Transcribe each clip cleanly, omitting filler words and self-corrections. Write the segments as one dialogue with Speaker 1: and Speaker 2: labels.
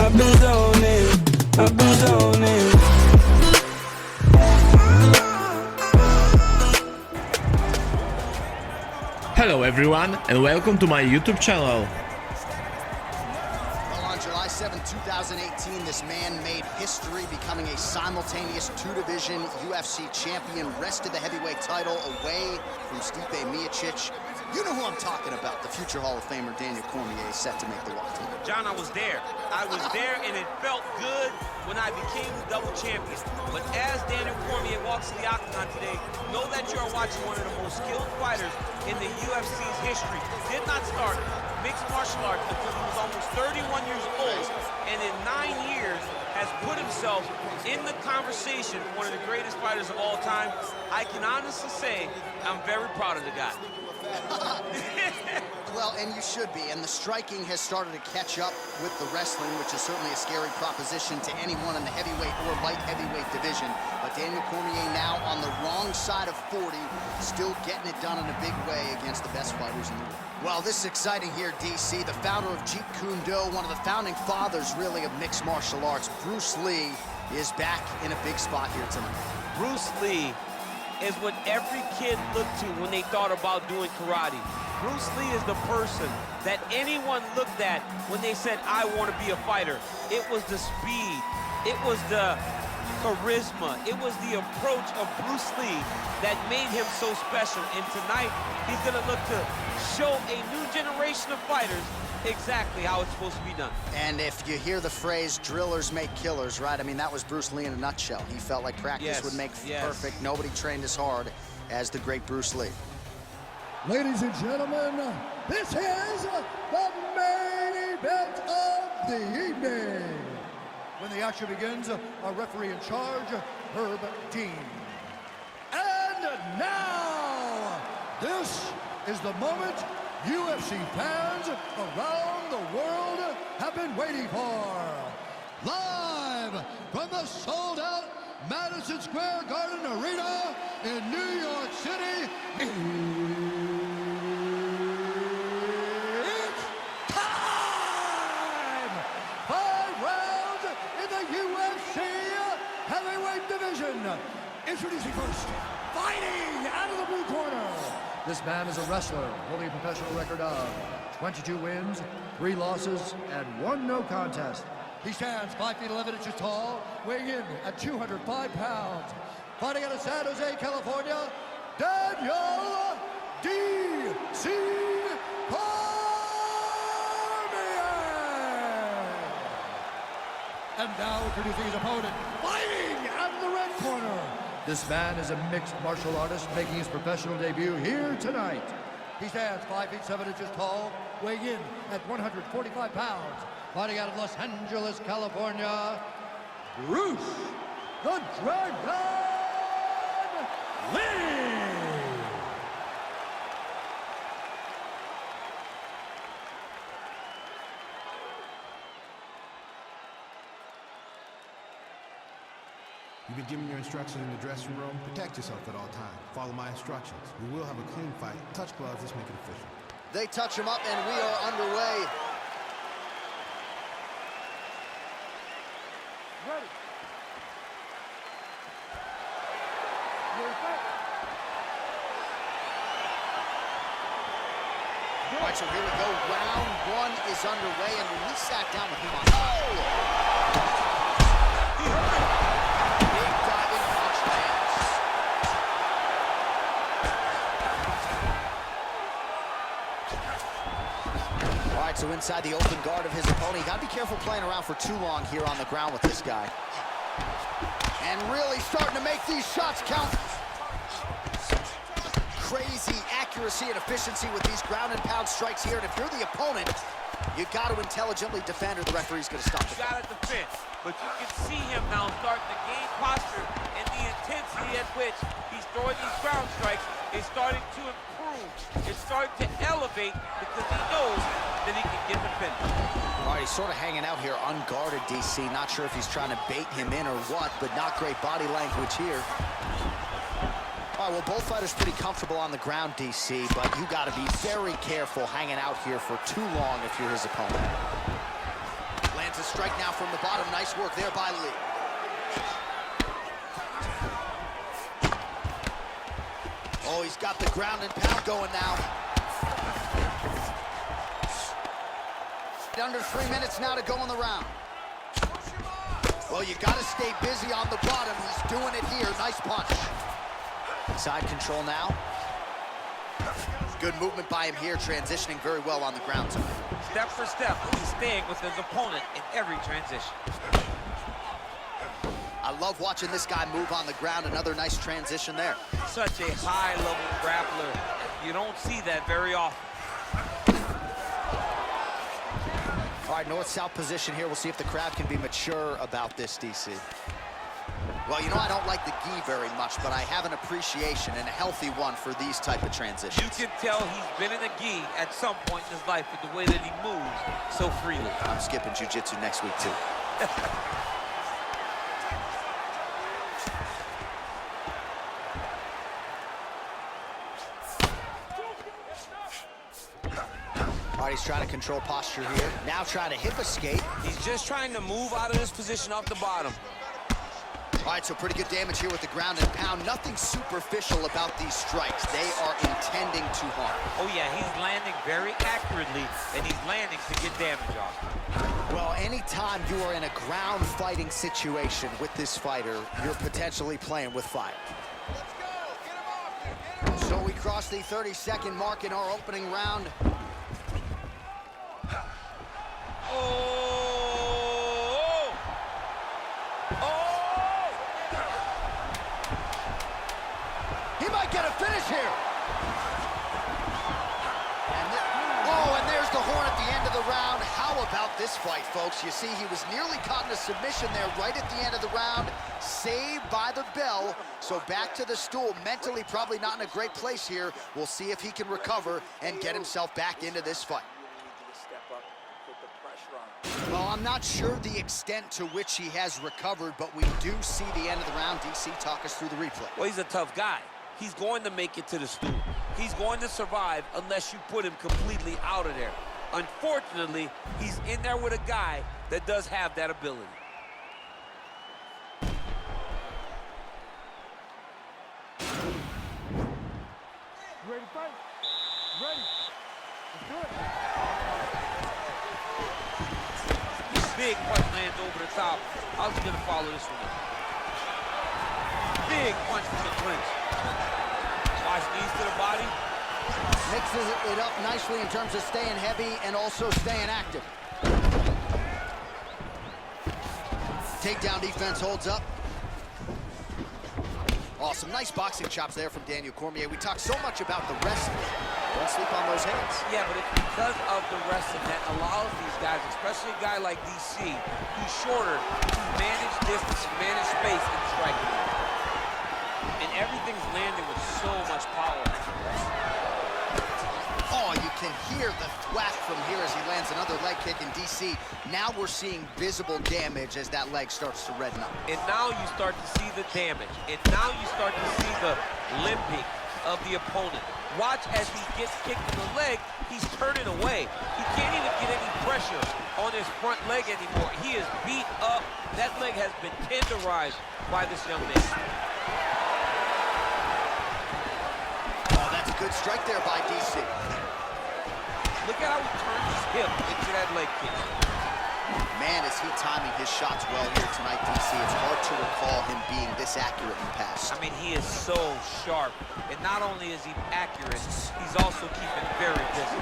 Speaker 1: I've been zoning, I've been zoning.
Speaker 2: Hello everyone and welcome to my YouTube channel.
Speaker 3: Well, on July 7, 2018, this man made history, becoming a simultaneous two-division UFC champion, wrested the heavyweight title away from Stipe Miocic. You know who I'm talking about. The future Hall of Famer Daniel Cormier is set to make the walk tonight.
Speaker 4: John, I was there. I was there, and it felt good when I became the double champion. But as Daniel Cormier walks to the octagon today, know that you are watching one of the most skilled fighters in the UFC's history. Did not start mixed martial arts until he was almost 31 years old, and in 9 years has put himself in the conversation for one of the greatest fighters of all time. I can honestly say I'm very proud of the guy.
Speaker 3: Well, and you should be, and the striking has started to catch up with the wrestling, which is certainly a scary proposition to anyone in the heavyweight or light heavyweight division. But Daniel Cormier now on the wrong side of 40, still getting it done in a big way against the best fighters in the world. Well, this is exciting here, DC. The founder of Jeet Kune Do, one of the founding fathers, really, of mixed martial arts, Bruce Lee, is back in a big spot here tonight.
Speaker 4: Bruce Lee is what every kid looked to when they thought about doing karate. Bruce Lee is the person that anyone looked at when they said, I want to be a fighter. It was the speed, it was the charisma, it was the approach of Bruce Lee that made him so special. And tonight, he's gonna look to show a new generation of fighters exactly how it's supposed to be done.
Speaker 3: And if you hear the phrase, drillers make killers, right? I mean, that was Bruce Lee in a nutshell. He felt like practice would make perfect. Nobody trained as hard as the great Bruce Lee.
Speaker 5: Ladies and gentlemen, this is the main event of the evening. When the action begins, our referee in charge, Herb Dean. And now, this is the moment UFC fans around the world have been waiting for. Live from the sold-out Madison Square Garden Arena in New York City, it's time! 5 rounds in the UFC heavyweight division. Introducing first, fighting out of the blue corner. This man is a wrestler holding a professional record of 22 wins, 3 losses, and 1 no contest. He stands 5 feet 11 inches tall, weighing in at 205 pounds. Fighting out of San Jose, California, Daniel D.C. Cormier. And now introducing his opponent, fighting out of the red corner. This man is a mixed martial artist making his professional debut here tonight. He stands 5 feet 7 inches tall, weighing in at 145 pounds. Fighting out of Los Angeles, California, Bruce the Dragon Lee!
Speaker 6: You've been given your instructions in the dressing room. Protect yourself at all times. Follow my instructions. We will have a clean fight. Touch gloves, let's make it official.
Speaker 3: They touch him up and we are underway.
Speaker 5: Ready.
Speaker 3: All right, so here we go. Round 1 is underway, and when we sat down with him on... Big diving punch lands. All right, so inside the open guard of his opponent. You got to be careful playing around for too long here on the ground with this guy. And really starting to make these shots count. Crazy accuracy and efficiency with these ground and pound strikes here. And if you're the opponent, you got to intelligently defend or the referee's going to stop it.
Speaker 4: You got to defend, but you can see him now starting to gain posture, and the intensity at which he's throwing these ground strikes is starting to improve. It's starting to elevate because he knows that he can get the finish.
Speaker 3: All right, he's sort of hanging out here unguarded, DC. Not sure if he's trying to bait him in or what, but not great body language here. All right, well, both fighters pretty comfortable on the ground, DC, but you got to be very careful hanging out here for too long if you're his opponent. Lands a strike now from the bottom. Nice work there by Lee. Oh, he's got the ground and pound going now. Under 3 minutes now to go in the round. Well, you got to stay busy on the bottom. He's doing it here. Nice punch. Side control now. Good movement by him here, transitioning very well on the ground zone.
Speaker 4: Step for step, he's staying with his opponent in every transition.
Speaker 3: I love watching this guy move on the ground. Another nice transition there.
Speaker 4: Such a high-level grappler. You don't see that very often.
Speaker 3: All right, north-south position here. We'll see if the crowd can be mature about this, DC. Well, you know, I don't like the gi very much, but I have an appreciation, and a healthy one, for these type of transitions.
Speaker 4: You can tell he's been in a gi at some point in his life with the way that he moves so freely.
Speaker 3: I'm skipping jiu-jitsu next week, too. All right, he's trying to control posture here. Now trying to hip escape.
Speaker 4: He's just trying to move out of this position off the bottom.
Speaker 3: All right, so pretty good damage here with the ground and pound. Nothing superficial about these strikes. They are intending to harm.
Speaker 4: Oh, yeah, he's landing very accurately, and he's landing to get damage off.
Speaker 3: Well, anytime you are in a ground fighting situation with this fighter, you're potentially playing with fire.
Speaker 5: Let's go. Get him off here. Get him off.
Speaker 3: So we cross the 30-second mark in our opening round.
Speaker 4: Oh! Oh!
Speaker 3: He might get a finish here. And there's the horn at the end of the round. How about this fight, folks? You see, he was nearly caught in a submission there right at the end of the round. Saved by the bell. So back to the stool. Mentally probably not in a great place here. We'll see if he can recover and get himself back into this fight. Well, I'm not sure the extent to which he has recovered, but we do see the end of the round. DC, talk us through the replay.
Speaker 4: Well, he's a tough guy. He's going to make it to the stool. He's going to survive unless you put him completely out of there. Unfortunately, he's in there with a guy that does have that ability.
Speaker 5: You ready to fight? Ready. Let's do it.
Speaker 4: Big punch lands over the top. How's he gonna follow this one up? Big punch from the clinch. Watch knees to the body.
Speaker 3: Mixes it up nicely in terms of staying heavy and also staying active. Takedown defense holds up. Awesome, nice boxing chops there from Daniel Cormier. We talk so much about the wrestling. Don't sleep on those hands.
Speaker 4: Yeah, but it's because of the wrestling that allows these guys, especially a guy like DC, who's shorter, to manage distance, manage space, and strike. And everything's landing with so much power.
Speaker 3: Oh, you can hear the thwack from here as he lands another leg kick in DC. Now we're seeing visible damage as that leg starts to redden up.
Speaker 4: And now you start to see the damage. And now you start to see the limping of the opponent. Watch as he gets kicked in the leg, he's turning away. He can't even get any pressure on his front leg anymore. He is beat up. That leg has been tenderized by this young man.
Speaker 3: Oh, that's a good strike there by DC.
Speaker 4: Look at how he turns his hip into that leg kick.
Speaker 3: Man, is he timing his shots well here tonight, DC. It's hard to recall him being this accurate in the past.
Speaker 4: I mean, he is so sharp. And not only is he accurate, he's also keeping very busy.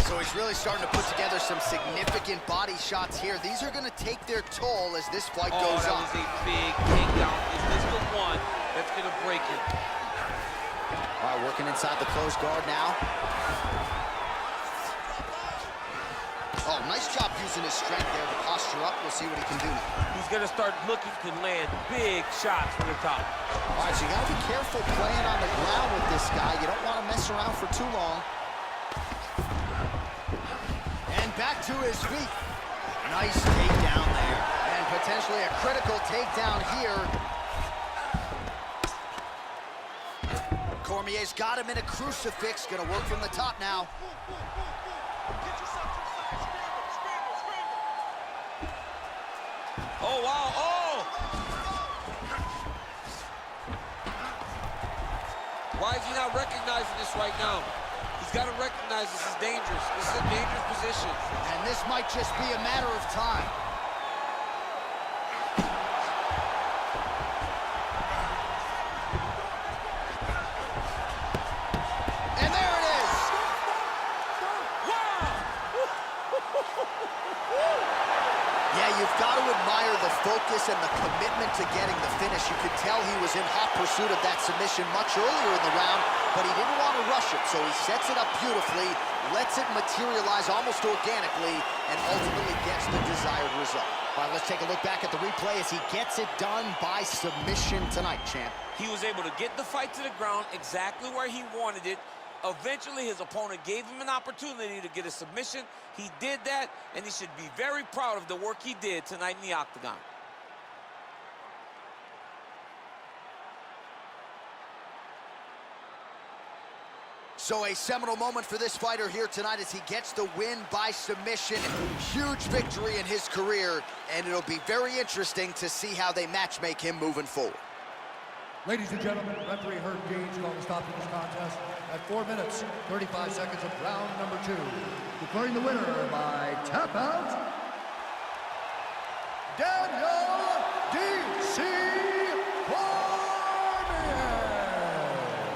Speaker 3: So he's really starting to put together some significant body shots here. These are going to take their toll as this fight goes on.
Speaker 4: That was a big takedown. Is this the one that's going to break him?
Speaker 3: All right, working inside the closed guard now. Oh, nice job using his strength there to posture up. We'll see what he can do now.
Speaker 4: He's going to start looking to land big shots from the top.
Speaker 3: All right, so you got to be careful playing on the ground with this guy. You don't want to mess around for too long. And back to his feet. Nice takedown there. And potentially a critical takedown here. Cormier's got him in a crucifix. Gonna work from the top now.
Speaker 4: Why is he not recognizing this right now? He's got to recognize this is dangerous. This is a dangerous position.
Speaker 3: And this might just be a matter of time. And there it is. Yeah, you've got to admire the focus and the commitment to getting the finish. You could tell he was in hot pursuit of that submission much earlier in the round, but he didn't want to rush it, so he sets it up beautifully, lets it materialize almost organically, and ultimately gets the desired result. All right, let's take a look back at the replay as he gets it done by submission tonight, champ.
Speaker 4: He was able to get the fight to the ground exactly where he wanted it. Eventually, his opponent gave him an opportunity to get a submission. He did that, and he should be very proud of the work he did tonight in the octagon.
Speaker 3: So a seminal moment for this fighter here tonight as he gets the win by submission. Huge victory in his career, and it'll be very interesting to see how they matchmake him moving forward.
Speaker 5: Ladies and gentlemen, referee Herb Gage called a stop to this contest at 4 minutes, 35 seconds of round number 2. Declaring the winner by tap out, Daniel D.C. Cormier.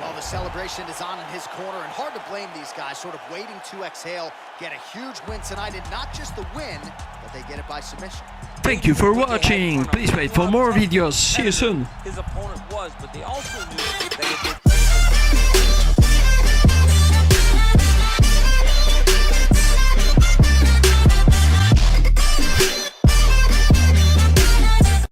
Speaker 3: Well, the celebration is on in his corner, and hard to blame these guys, sort of waiting to exhale, get a huge win tonight, and not just the win, but they get it by submission.
Speaker 7: Thank you for watching. Please wait for more videos. See you soon.
Speaker 4: His opponent was, but they also knew that it